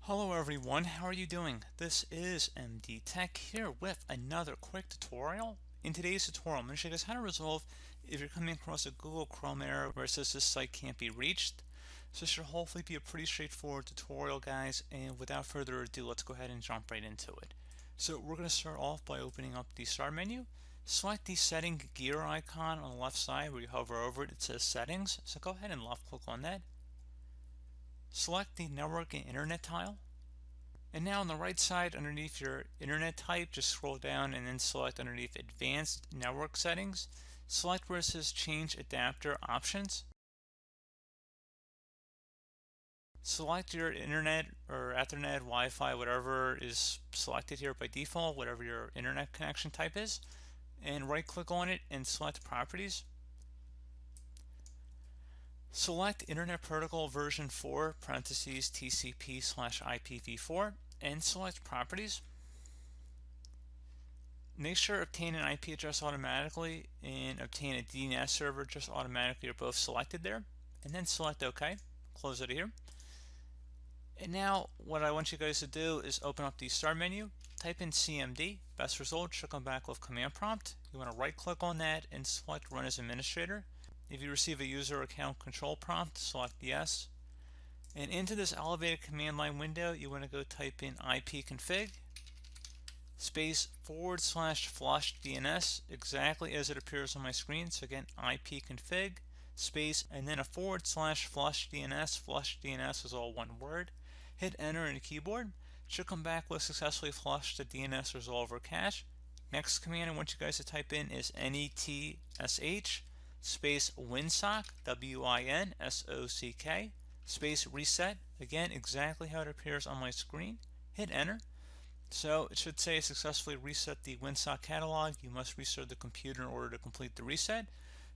Hello everyone, how are you doing? This is MD Tech here with another quick tutorial. In today's tutorial, I'm going to show you guys how to resolve if you're coming across a Google Chrome error where it says this site can't be reached. So this should hopefully be a pretty straightforward tutorial, guys, and without further ado, let's go ahead and jump right into it. So we're going to start off by opening up the Start menu. Select the setting gear icon on the left side where you hover over it. It says Settings, so go ahead and left click on that. Select the Network and Internet tile. And now on the right side underneath your internet type, just scroll down and then select underneath Advanced Network Settings. Select where it says Change Adapter Options. Select your internet or Ethernet, Wi-Fi, whatever is selected here by default, whatever your internet connection type is, and right click on it and select Properties. Select Internet Protocol version 4 parentheses TCP/IPv4 and select Properties. Make sure obtain an IP address automatically and obtain a DNS server just automatically are both selected there, and then select OK. Close it here. And now what I want you guys to do is open up the Start menu, type in CMD. Best result should come back with Command Prompt. You want to right click on that and select Run as Administrator. If you receive a user account control prompt, select Yes. And into this elevated command line window, you want to go type in ipconfig space /flush DNS, exactly as it appears on my screen. So again, ipconfig space and then a /flush DNS. Flush DNS is all one word. Hit enter in the keyboard. It should come back with successfully flushed the DNS resolver cache. Next command I want you guys to type in is netsh space winsock, WINSOCK, space reset. Again, exactly how it appears on my screen. Hit enter. So it should say successfully reset the WinSock catalog. You must restart the computer in order to complete the reset.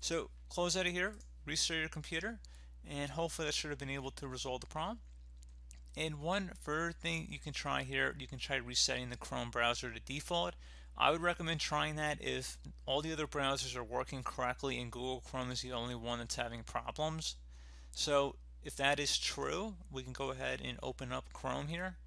So close out of here, restart your computer, and hopefully that should have been able to resolve the problem. And one further thing you can try here, you can try resetting the Chrome browser to default. I would recommend trying that if all the other browsers are working correctly and Google Chrome is the only one that's having problems. So if that is true, we can go ahead and open up Chrome here.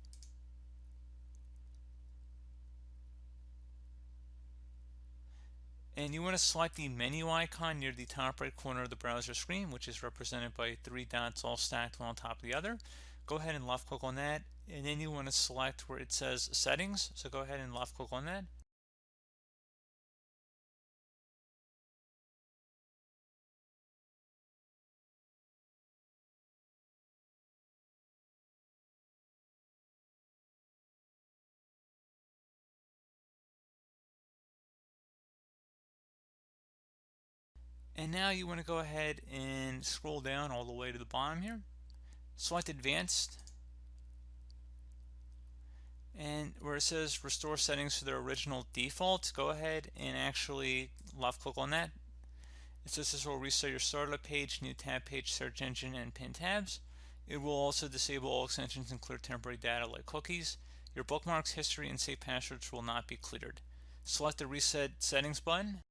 And you want to select the menu icon near the top right corner of the browser screen, which is represented by 3 dots all stacked one on top of the other. Go ahead and left click on that, and then you want to select where it says Settings. So go ahead and left click on that. And now you want to go ahead and scroll down all the way to the bottom here. Select Advanced. And where it says Restore Settings to their original default, go ahead and actually left click on that. It says this will reset your startup page, new tab page, search engine, and pin tabs. It will also disable all extensions and clear temporary data like cookies. Your bookmarks, history, and saved passwords will not be cleared. Select the Reset Settings button.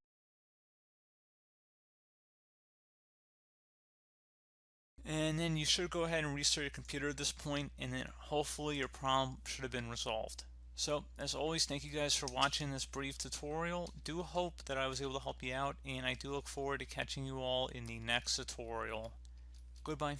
And then you should go ahead and restart your computer at this point, and then hopefully your problem should have been resolved. So as always, thank you guys for watching this brief tutorial. Do hope that I was able to help you out, and I do look forward to catching you all in the next tutorial. Goodbye.